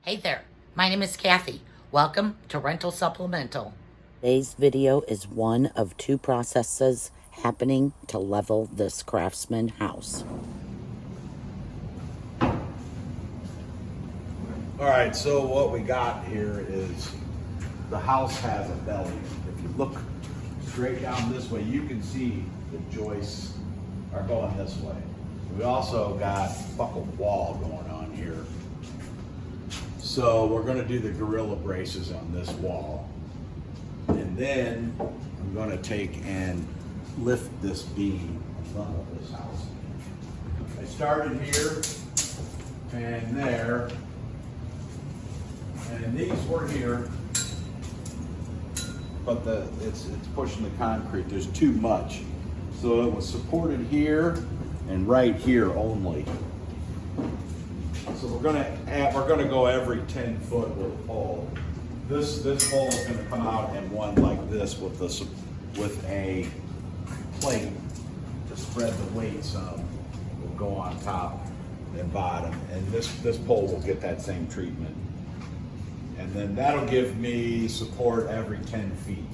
Hey there, my name is Kathy. Welcome to Rental Supplemental. Today's video is one of two processes happening to level this Craftsman house. All right, so what we got here is the house has a belly. If you look straight down this way, you can see the joists are going this way. We also got buckled wall going on here. So we're gonna do the gorilla braces on this wall. And then I'm gonna take and lift this beam in front of this house. I started here and there, and these were here, but it's pushing the concrete. There's too much. So it was supported here and right here only. So we're gonna go every 10 foot with a pole. This pole is gonna come out in one like this with a plate to spread the weight some. Will go on top and bottom, and this pole will get that same treatment. And then that'll give me support every 10 feet.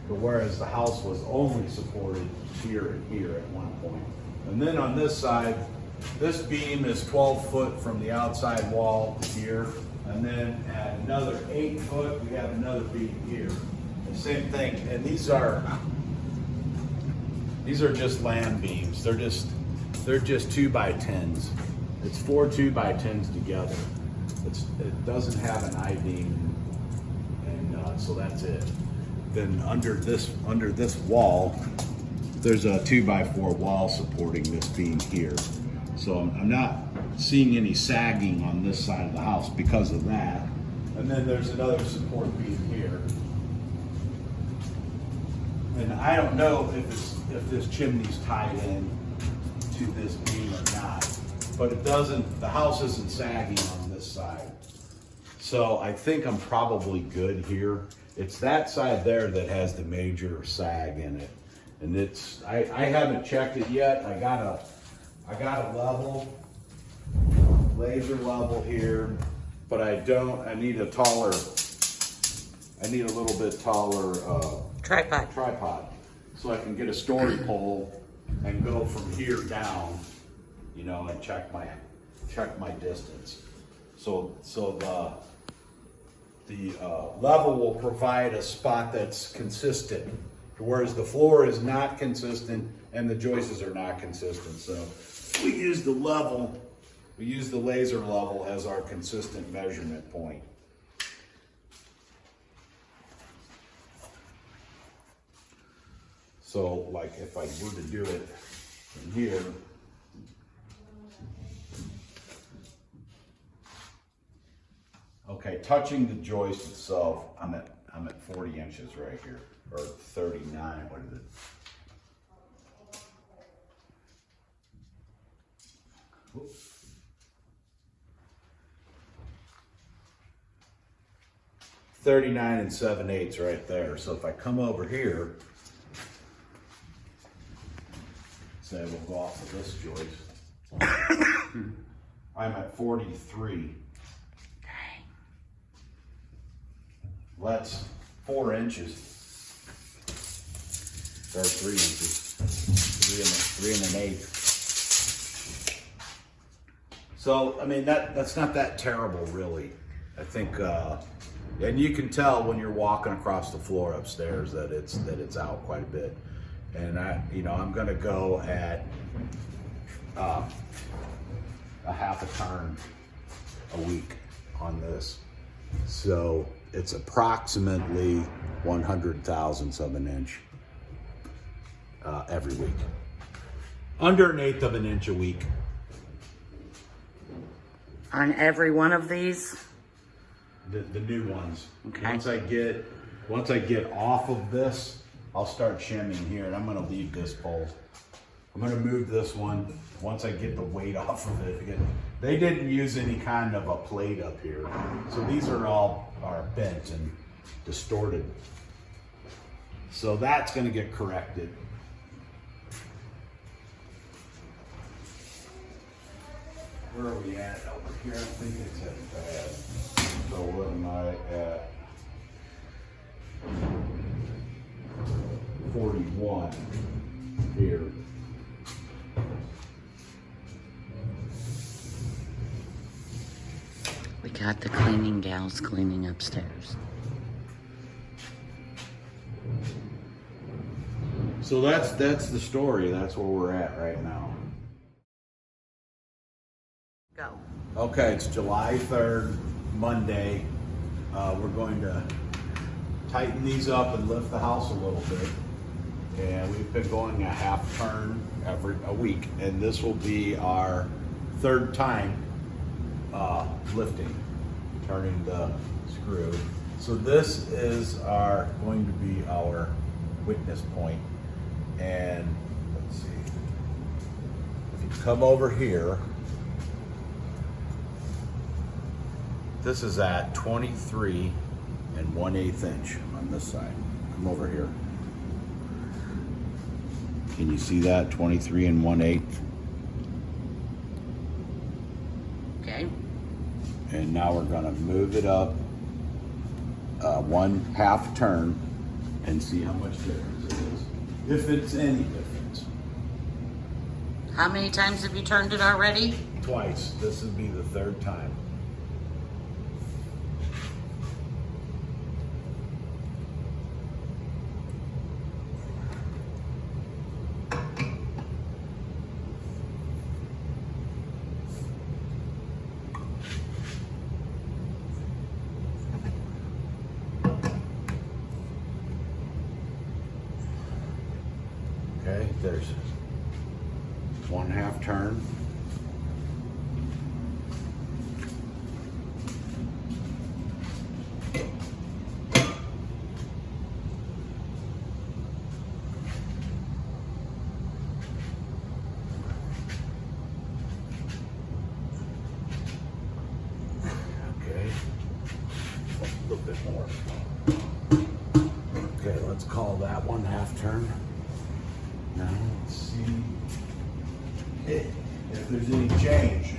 But whereas the house was only supported here and here at one point. And then on this side, this beam is 12 foot from the outside wall to here. And then at another 8 foot, we have another beam here. The same thing, and these are just land beams. They're just 2x10s. It's 4 2x10s together. It doesn't have an I-beam, and so that's it. Then under this wall, there's a 2x4 wall supporting this beam here. So I'm not seeing any sagging on this side of the house because of that. And then there's another support beam here. And I don't know if this chimney's tied in to this beam or not, but the house isn't sagging on this side. So I think I'm probably good here. It's that side there that has the major sag in it. And I haven't checked it yet. I got a level, laser level here, but I need a little bit taller tripod. So I can get a story pole and go from here down, and check my distance. So the level will provide a spot that's consistent, whereas the floor is not consistent and the joists are not consistent. So we use the laser level as our consistent measurement point. So like if I were to do it from here, okay, touching the joist itself, I'm at 40 inches right here, or 39, what is it? Oops. 39 7/8 right there. So if I come over here, say we'll go off of this joist, I'm at 43. That's 4 inches, or 3 inches, 3 1/8. So, I mean, that's not that terrible, really. I think, and you can tell when you're walking across the floor upstairs that it's out quite a bit. And I'm gonna go at a half a turn a week on this. So it's approximately 100,000ths of an inch every week. Under 1/8 of an inch a week. On every one of these? The new ones. Okay. Once I get off of this, I'll start shimming here, and I'm gonna leave this pole. I'm gonna move this one once I get the weight off of it. Again, they didn't use any kind of a plate up here, so these are bent and distorted. So that's gonna get corrected. Where are we at over here? I think it's at bad. So what am I at? 41 here. We got the cleaning gals cleaning upstairs. So that's the story. That's where we're at right now. Go. Okay, it's July 3rd, Monday. We're going to tighten these up and lift the house a little bit. And we've been going a half turn every a week, and this will be our third time lifting, turning the screw. So this is going to be our witness point. And let's see, if you come over here, this is at 23 1/8 inch on this side. Come over here. Can you see that? 23 1/8. Okay. And now we're gonna move it up 1/2 turn and see how much difference it is. If it's any difference. How many times have you turned it already? Twice. This would be the third time. Okay, there's 1/2 turn. Okay, a little bit more. Okay, let's call that 1/2 turn. Now let's see if there's any change.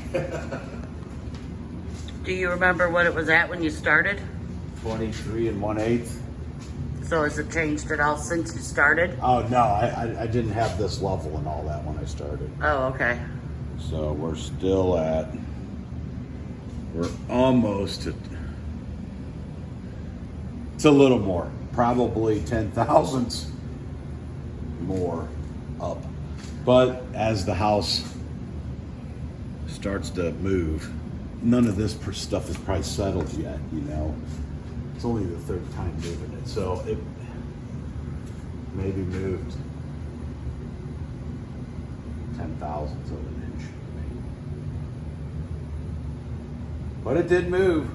Do you remember what it was at when you started? 23 1/8. So has it changed at all since you started? Oh no, I didn't have this level and all that when I started. Oh, okay. So we're still we're almost at, it's a little more, probably 10 thousandths more up. But as the house starts to move, none of this stuff is probably settled yet, you know. It's only the third time moving it, so it maybe moved 10 thousandths of an inch. But it did move.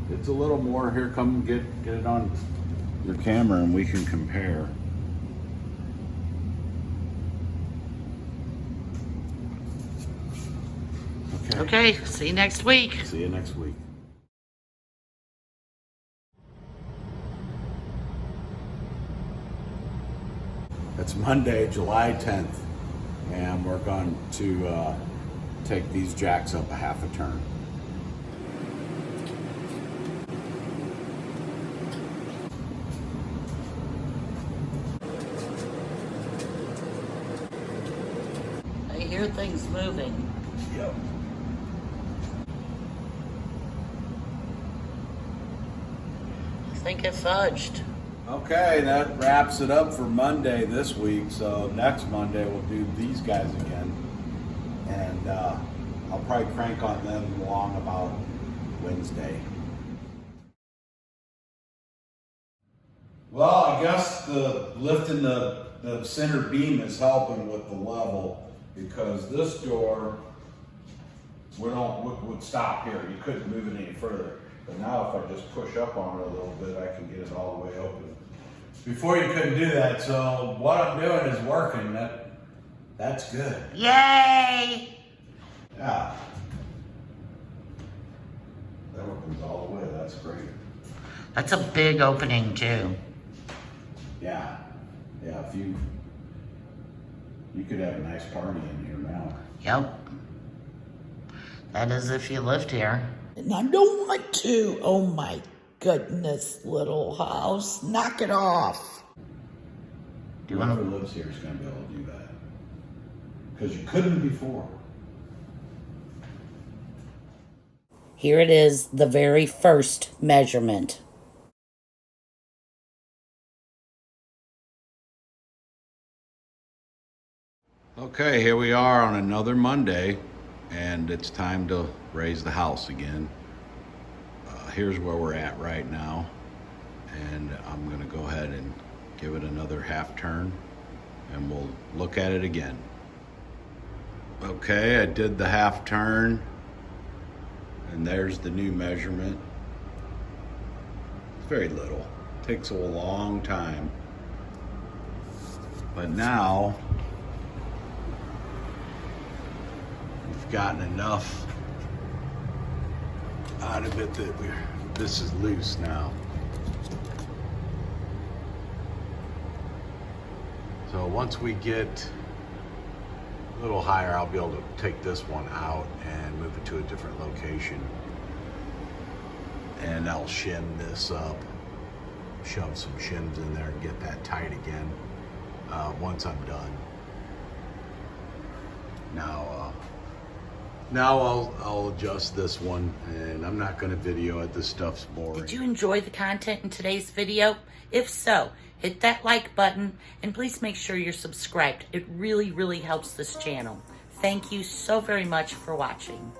It's a little more. Here, come get it on your camera and we can compare. Okay, see you next week. See you next week. It's Monday, July 10th, and we're going to take these jacks up a 1/2 turn. I hear things moving. Yep. I think it fudged. Okay, that wraps it up for Monday this week. So next Monday we'll do these guys again, and I'll probably crank on them along about Wednesday. Well, I guess lifting the center beam is helping with the level, because this door would stop here. You couldn't move it any further. But now if I just push up on it a little bit, I can get it all the way open. Before you couldn't do that, so what I'm doing is working. That's good. Yay! Yeah. That opens all the way. That's great. That's a big opening too. Yeah. Yeah, if you could have a nice party in here now. Yep. That is if you lived here. And I don't want to. Oh my goodness, little house. Knock it off. Do you want Whoever to? lives here is going to be able to do that. Because you couldn't before. Here it is, the very first measurement. Okay, here we are on another Monday, and it's time to raise the house again. Here's where we're at right now, and I'm going to go ahead and give it another half turn, and we'll look at it again. Okay, I did the half turn, and there's the new measurement. It's very little. Takes a long time, but now we've gotten enough out of it that this is loose now. So once we get a little higher, I'll be able to take this one out and move it to a different location. And I'll shim this up, shove some shims in there and get that tight again once I'm done. Now I'll adjust this one, and I'm not going to video it. This stuff's boring. Did you enjoy the content in today's video? If so, hit that like button and please make sure you're subscribed. It really, really helps this channel. Thank you so very much for watching.